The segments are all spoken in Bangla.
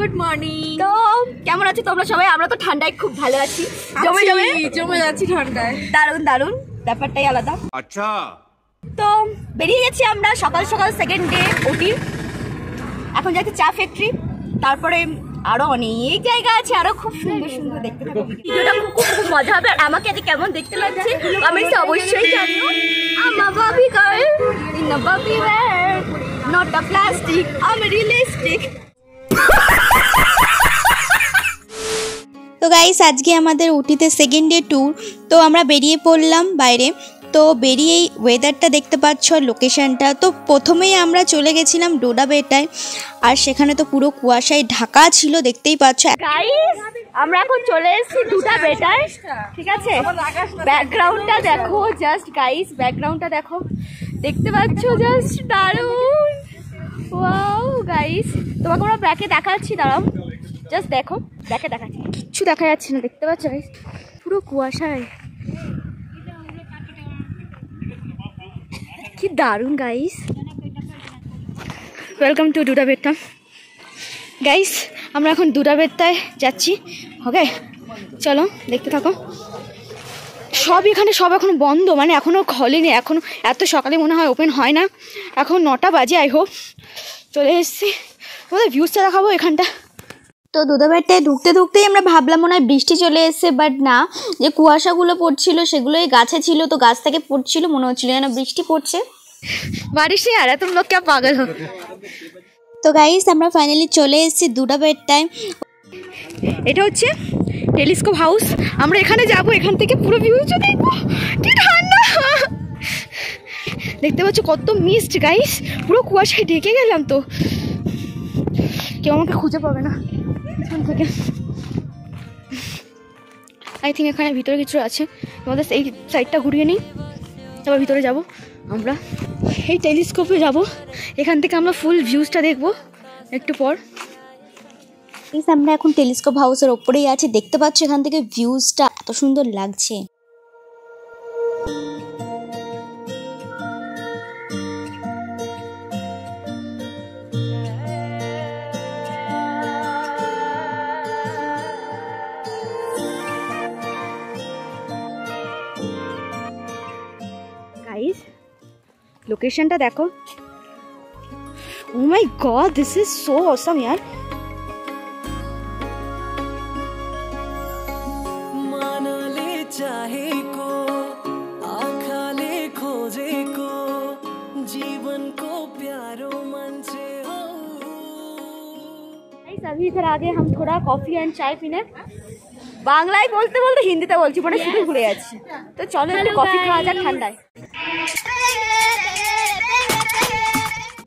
Good morning. তো কেমন আছো তোমরা সবাই? আমরা তো ঠান্ডায় খুব ভালো আছি, জমে যাচ্ছি ঠান্ডায়। দারুণ দারুণ, ব্যাপারটাই আলাদা। আচ্ছা, তো বেরিয়ে গেছি আমরা সকাল সকাল সেকেন্ড ডে ওটির। এখন যাচ্ছি চা ফ্যাক্টরি, তারপরে আরো অনেক জায়গা আছে, আরো খুব সুন্দর সুন্দর দেখতে থাকো। ভিডিওটা খুব মজা হবে। আর আমাকে আজ কেমন দেখতে লাগছে কমেন্টে অবশ্যই জানিও। আমা বাবি girl in a Babi wire, not a plastic, um realistic. তো গাইস, আজকে আমাদের উটিতে সেকেন্ড ডে ট্যুর। তো আমরা বেরিয়ে পড়লাম বাইরে। তো বেরিয়েই ওয়েদারটা দেখতে পাচ্ছ আর লোকেশানটা। তো প্রথমেই আমরা চলে গেছিলাম ডোডা বেটায়, আর সেখানে তো পুরো কুয়াশায় ঢাকা ছিল, দেখতেই পাচ্ছ। গাইস আমরা এখন চলে এসেছি ডোডা বেটায়, ঠিক আছে? ব্যাকগ্রাউন্ডটা দেখো জাস্ট গাইস, ব্যাকগ্রাউন্ডটা দেখো, দেখতে পাচ্ছ জাস্ট দারুণ। ওয়াও গাইস, তোমাকে আমরা ব্যাকে দেখাচ্ছি, দাঁড়াও জাস্ট দেখো, ব্যাকে দেখাচ্ছি, কিচ্ছু দেখা যাচ্ছে না, দেখতে পাচ্ছ গাইস পুরো কুয়াশায়, কি দারুণ গাইস। ওয়েলকাম টু ডোডা বেটা গাইস। আমরা এখন ডোডা বেটায় যাচ্ছি, ওকে চলো দেখতে থাকো। সব এখানে সব এখন বন্ধ, মানে এখনও খোলেনি, এখনও এত সকালে মনে হয় ওপেন হয় না, এখন 9টা বাজে। আই হোপ চলে এসেছি, তোমাদের ভিউজটা দেখাবো এখানটা। তো ডোডাবেটায় ঢুকতে ঢুকতেই আমরা ভাবলাম মনে হয় বৃষ্টি চলে এসেছে, বাট না, যে কুয়াশাগুলো পড়ছিল সেগুলোই গাছে ছিল, তো গাছ থেকে পড়ছিল, মনে হচ্ছিল যেন বৃষ্টি পড়ছে। বারিশ নেই, আর তুম লোক কে পাগল হো। তো গাইস আমরা ফাইনালি চলে এসেছি ডোডাবেটায়। এটা হচ্ছে টেলিস্কোপ হাউস। আমরা এখানে যাব, এখান থেকে পুরো ভিউটা দেখবো। কি ঠান্ডা, দেখতে পাচ্ছ কত মিস্ট গাইস, পুরো কুয়াশায় ঢেকে গেলাম। তো কেউ আমাকে খুঁজে পাবে না এখান থেকে। আই থিঙ্ক এখানে ভিতরে কিছু আছে, তোমাদের এই সাইডটা ঘুরিয়ে নিই, তারপর ভিতরে যাব। আমরা এই টেলিস্কোপে যাব, এখান থেকে আমরা ফুল ভিউজটা দেখবো একটু পর। আমরা এখন টেলিস্কোপ হাউসের ওপরেই আছি, দেখতে পাচ্ছ এখান থেকে ভিউজটা এত সুন্দর লাগছে। গাইস লোকেশনটা দেখো, oh my god, this is so awesome यार। मानले चाहे को आखाले खोजे को जीवन को प्यारो मन से हो। गाइस अभी इधर आगे हम थोड़ा कॉफी एंड चाय पीने, বাংলায় বলতে বলতে হিন্দিতে বলছি, মানে শুধু ঘুরে যাচ্ছি। তো চলো একটু কফি খাওয়া যাক ঠান্ডায়।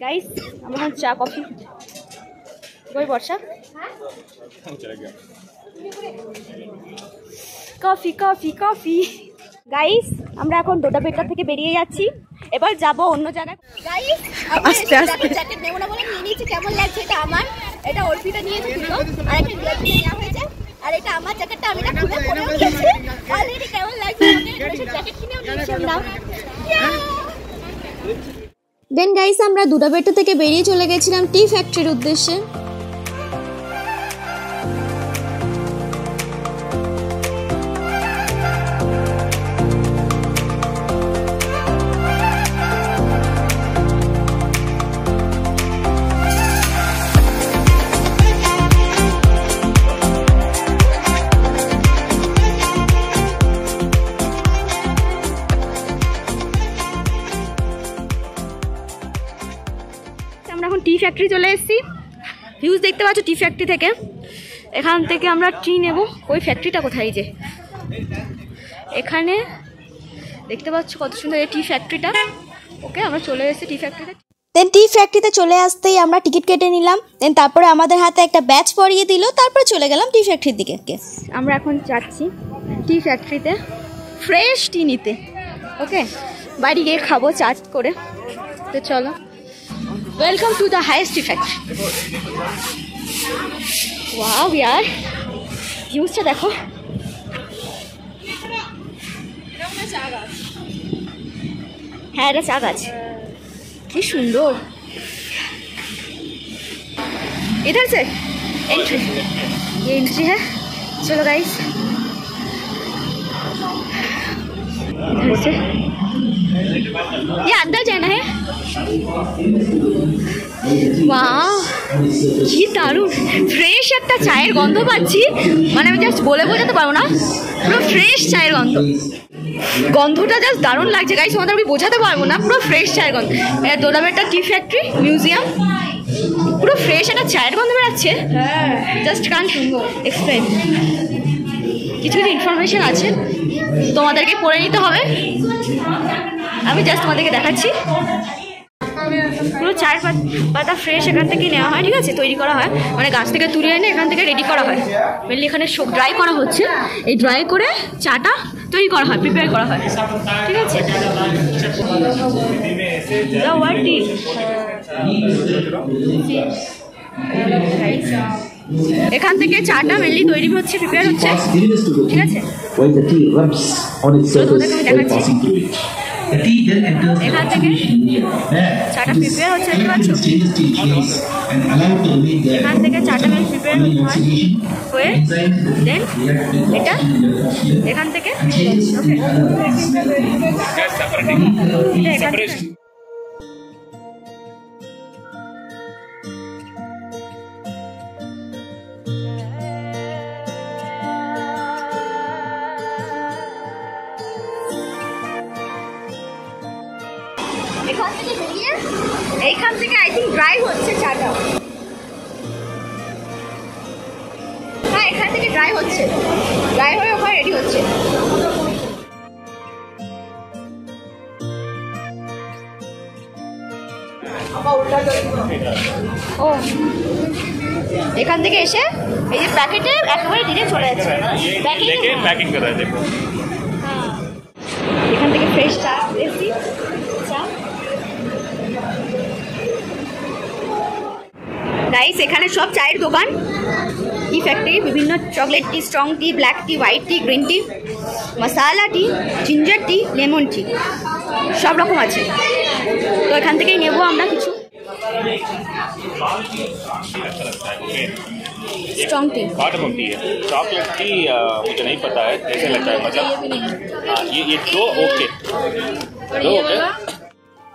গাইস আমরা চা কফি ওই বর্ষা কফি কফি কফি। গাইস আমরা এখন ডোডা বেটা থেকে বেরিয়ে যাচ্ছি, এবার যাব অন্য জায়গায়। গাইস আস্তে আস্তে জ্যাকেট নেব না বলে নিয়ে নিয়েছি। কেমন লাগছে? এটা আমার, এটা অর্পিতা নিয়েছে দুটো, আর একটা ব্ল্যাক নেওয়া হয়েছে, আর এটা আমার জ্যাকেটটা আমি না খুলে পরেও নিয়েছি অলরেডি। কেমন লাগছে? আমাকে জ্যাকেট কিনেও নিয়েছি আমরা। দেন গাইস আমরা ডোডাবেটা থেকে বেরিয়ে চলে গেছিলাম টি ফ্যাক্টরির উদ্দেশ্যে। আমরা এখন টি ফ্যাক্টরি চলে এসেছি, ভিউজ দেখতে পাচ্ছ টি ফ্যাক্টরি থেকে। এখান থেকে আমরা টি নেব। ওই ফ্যাক্টরিটা কোথায়? যে এখানে দেখতে পাচ্ছ কত সুন্দর এই টি ফ্যাক্টরিটা। ওকে আমরা চলে এসেছি টি ফ্যাক্টরিতে। দেন টি ফ্যাক্টরিতে চলে আসতেই আমরা টিকিট কেটে নিলাম, দেন তারপরে আমাদের হাতে একটা ব্যাচ পরিয়ে দিল, তারপরে চলে গেলাম টি ফ্যাক্টরির দিকে। আমরা এখন যাচ্ছি টি ফ্যাক্টরিতে ফ্রেশ টি নিতে। ওকে বাড়ি গিয়ে খাবো চার্জ করে। তো চলো, welcome to the highest T factory. Wow यार, ভিউজটা দেখো। হ্যাঁ এটা চা গাছ, কি সুন্দর। इधर से एंट्री है। चलो गाइस इधर से ये अंदर जाना है। वाह কি দারুণ ফ্রেশ একটা চায়ের গন্ধ পাচ্ছি, মানে আমি জাস্ট বলে বোঝাতে পারবো না, পুরো ফ্রেশ চায়ের গন্ধ। গন্ধটা জাস্ট দারুণ লাগছে গাইস, তোমাদের আমি বোঝাতে পারবো না, পুরো ফ্রেশ চায়ের গন্ধ। এটা দোলাবেটা টি ফ্যাক্টরি মিউজিয়াম, পুরো ফ্রেশ একটা চায়ের গন্ধ বেরাচ্ছে, জাস্ট কান্ট এক্সপ্লেন। কিছু কিছু ইনফরমেশন আছে তোমাদেরকে পড়ে নিতে হবে, আমি জাস্ট তোমাদেরকে দেখাচ্ছি। পুরো চায়ের পাতা ফ্রেশ এখান থেকে নেওয়া হয়, ঠিক আছে, তৈরি করা হয়, মানে গাছ থেকে তুলে এনে এখান থেকে রেডি করা হয়। মেনলি এখানে ড্রাই করা হচ্ছে, এই ড্রাই করে চাটা তৈরি করা হয়, প্রিপেয়ার করা হয়, ঠিক আছে। এখান থেকে চাটা মেনলি তৈরি হচ্ছে, প্রিপেয়ার হচ্ছে, ঠিক আছে। এখান থেকে চাটা প্রিপেয়ার হচ্ছে, দেখতে পাচ্ছ, এখান থেকে চাটা প্রিপেয়ার হয়ে দেন এটা এখান থেকে এখান থেকে বেরিয়ে এইখান থেকে আই থিঙ্ক ড্রাই হচ্ছে চাটা। হ্যাঁ এখান থেকে ড্রাই হচ্ছে, ড্রাই হয়ে ওখানে রেডি হচ্ছে। ও এখান থেকে এসে এই যে প্যাকেটে একেবারে ডিরেক্ট চলে যাচ্ছে, প্যাকিং করা আছে। হ্যাঁ এখান থেকে ফ্রেশ চা এসি গাইস, এখানে সব চায়ের দোকান, টি ফ্যাক্টরি, বিভিন্ন চকলেট টি, স্ট্রং টি, ব্ল্যাক টি, হোয়াইট টি, গ্রিন টি, মশালা টি, জিঞ্জার টি, লেমন টি, সব রকম আছে। তো এখান থেকেই নেবো আমরা কিছু स्ट्रॉन्ग टी। कार्डमम टी है, चॉकलेट टी मुझे नहीं पता है कैसे लगता है, मतलब ये दो ओके।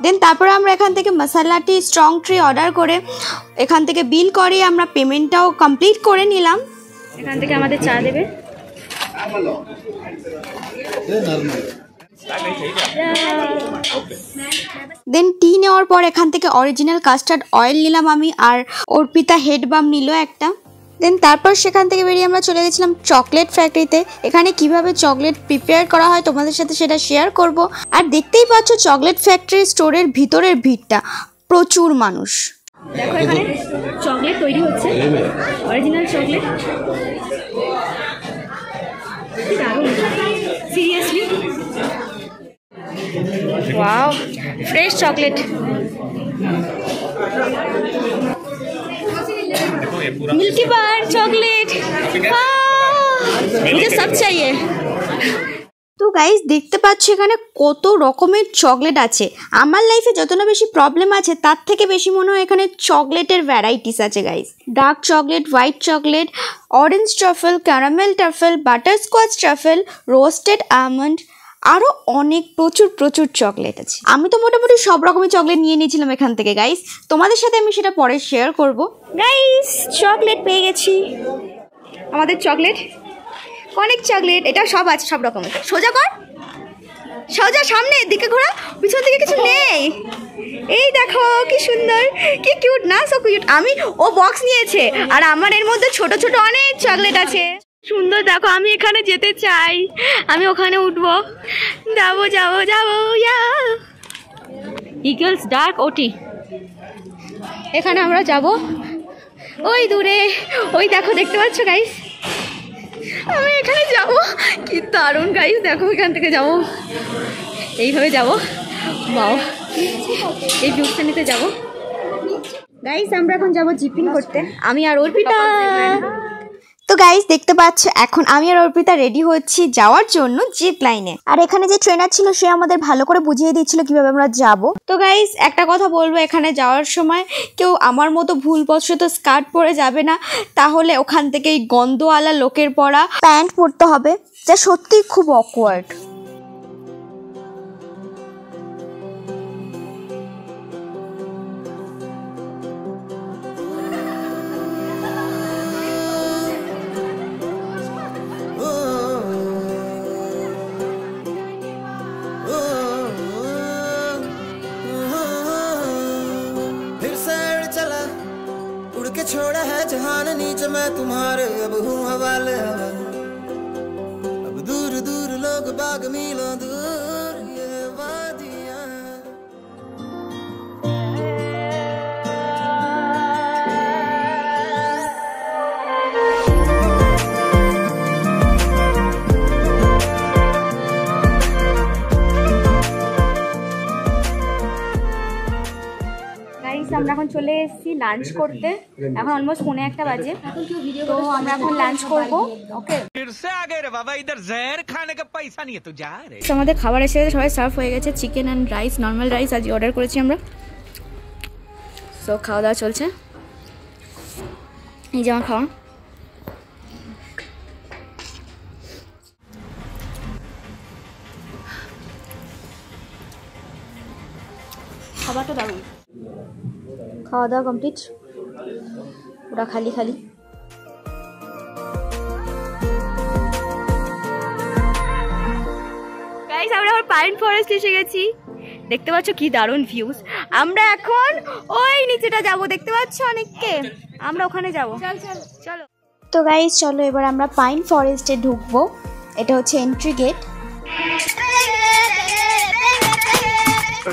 দেন তারপরে আমরা এখান থেকে মশালা টি, স্ট্রং টি অর্ডার করে এখান থেকে বিল করে আমরা পেমেন্টটাও কমপ্লিট করে নিলাম। এখান থেকে আমাদের চা দেবে। দেন টি নেওয়ার পর এখান থেকে অরিজিনাল কাস্টার্ড অয়েল নিলাম আমি, আর অর্পিতা হেড বাম নিল একটা। দেন তারপর সেখান থেকে বেরিয়ে আমরা চলে গেছিলাম চকলেট ফ্যাক্টরিতে। এখানে কিভাবে চকলেট প্রিপেয়ার করা হয় তোমাদের সাথে সেটা শেয়ার করব। আর দেখতেই পাচ্ছ চকলেট ফ্যাক্টরি স্টোরের ভিতরের ভিড়টা, প্রচুর মানুষ। দেখো এখানে চকলেট তৈরি হচ্ছে, original chocolate, seriously wow, fresh chocolate. Milky Bar chocolate, मुझे सब चाहिए। তো গাইস দেখতে পাচ্ছ এখানে কত রকমের চকলেট আছে। আমার লাইফে যত না বেশি প্রবলেম আছে তার থেকে বেশি মনে হয় এখানে চকলেটের ভ্যারাইটিস আছে guys. Dark chocolate, white chocolate, orange truffle, caramel truffle, butterscotch truffle, roasted almond, আরও অনেক প্রচুর চকলেট আছে। আমি তো মোটামুটি সব রকমের চকলেট নিয়ে নিয়েছিলাম এখান থেকে গাইস, তোমাদের সাথে আমি সেটা পরে শেয়ার করব। গাইস চকলেট পেয়ে গেছি, আমাদের চকলেট, অনেক চকলেট, এটা সব আছে, সব রকমের। সোজা কর, সোজা সামনের দিকে ঘোরা, পিছন দিকে কিছু নেই। এই দেখো কি সুন্দর, কি কিউট না, সো কিউট। আমি ও বক্স নিয়েছে আর আমার এর মধ্যে ছোট ছোট অনেক চকলেট আছে, সুন্দর। দেখো আমি এখানে যেতে চাই, আমি ওখানে উঠবো, যাবো যাবো যাবো, ইয়া ইগলস ডার্ক ওটি, এখানে আমরা যাব। ওই দূরে, ওই দেখো, দেখতে পাচ্ছ গাইস, আমি এখানে যাব, কি দারুণ গাইস, দেখো এখান থেকে যাব, এইভাবে যাব, বাও, এই ভিউটা নিতে যাব গাইস। আমরা এখন যাব জিপিং করতে, আমি আর অর্পিতা। তো গাইস দেখতে পাচ্ছ এখন আমি আর অর্পিতা রেডি হচ্ছি যাওয়ার জন্য জিপ লাইনে। আর এখানে যে ট্রেনার ছিল সে আমাদের ভালো করে বুঝিয়ে দিচ্ছিল কিভাবে আমরা যাব। তো গাইস একটা কথা বলবো, এখানে যাওয়ার সময় কেউ আমার মতো ভুলবশত স্কার্ট পরে যাবে না, তাহলে ওখান থেকে এই গন্ধওয়ালা লোকের পরা প্যান্ট পরতে হবে, যা সত্যিই খুব অকওয়ার্ড। छोड़ा है जहान नीचे मैं तुम्हारे अब हूँ हवाले, अब दूर दूर लोग बाग मीलों दूर ये वादियाँ। আমরা এখন চলে এসেছি লাঞ্চ করতে, এখন অলমোস্ট 1:45 বাজে, তো আমরা এখন লাঞ্চ করব। ওকে, আমাদের খাবার এসে গেছে, সবাই সার্ভ হয়ে গেছে, chicken and rice, normal rice আজ অর্ডার করেছি আমরা। সো খাওয়া দাওয়া চলছে, এই যে আমার খাওয়া। খাবারটা দারুণ, খাওয়া দাওয়া কমপ্লিট, পুরা খালি খালি। গাইস আমরা আবার পাইন ফরেস্ট এসে গেছি, দেখতে পাচ্ছ কি দারুণ ভিউজ। আমরা এখন ওই নিচেটা যাব, দেখতে পাচ্ছ অনেককে, আমরা ওখানে যাব, চলো। তো গাইস চলো এবার আমরা পাইন ফরেস্টে ঢুকবো, এটা হচ্ছে এন্ট্রি গেট।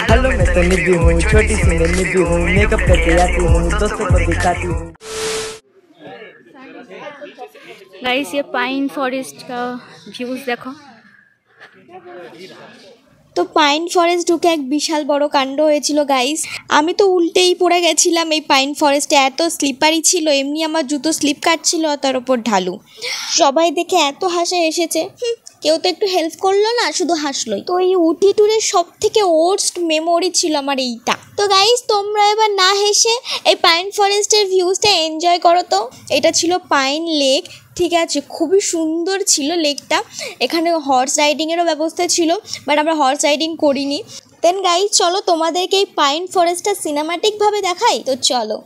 हेलो मैं तो निधि हूँ, छोटी सी मैं निधि हूँ, मेकअप करके आती हूँ, दोस्तों को दिखाती हूँ। गाइस ये पाइन फॉरेस्ट का व्यूज देखो। তো পাইন ফরেস্ট ঢুকে এক বিশাল বড় কাণ্ড হয়েছিল গাইস, আমি তো উল্টেই পড়ে গেছিলাম। এই পাইন ফরেস্টে এত স্লিপারি ছিল, এমনি আমার জুতো স্লিপ কাটছিল, তার উপর ঢালু। সবাই দেখে এত হাসি এসেছে, কেউ তো একটু হেল্প করলো না, শুধু হাসলোই। তো এই উটি ট্যুরের সব থেকে ওর্স্ট মেমোরি ছিল আমার এইটা। তো গাইস তোমরা এবার না হেসে এই পাইন ফরেস্টের ভিউজটা এনজয় করো। তো এটা ছিল পাইন লেক, ঠিক আছে, খুবই সুন্দর ছিল লেকটা। এখানে হর্স রাইডিংয়েরও ব্যবস্থা ছিল, বাট আমরা হর্স রাইডিং করিনি। দেন গাইস চলো তোমাদেরকে এই পাইন ফরেস্টটা সিনেমাটিকভাবে দেখাই, তো চলো।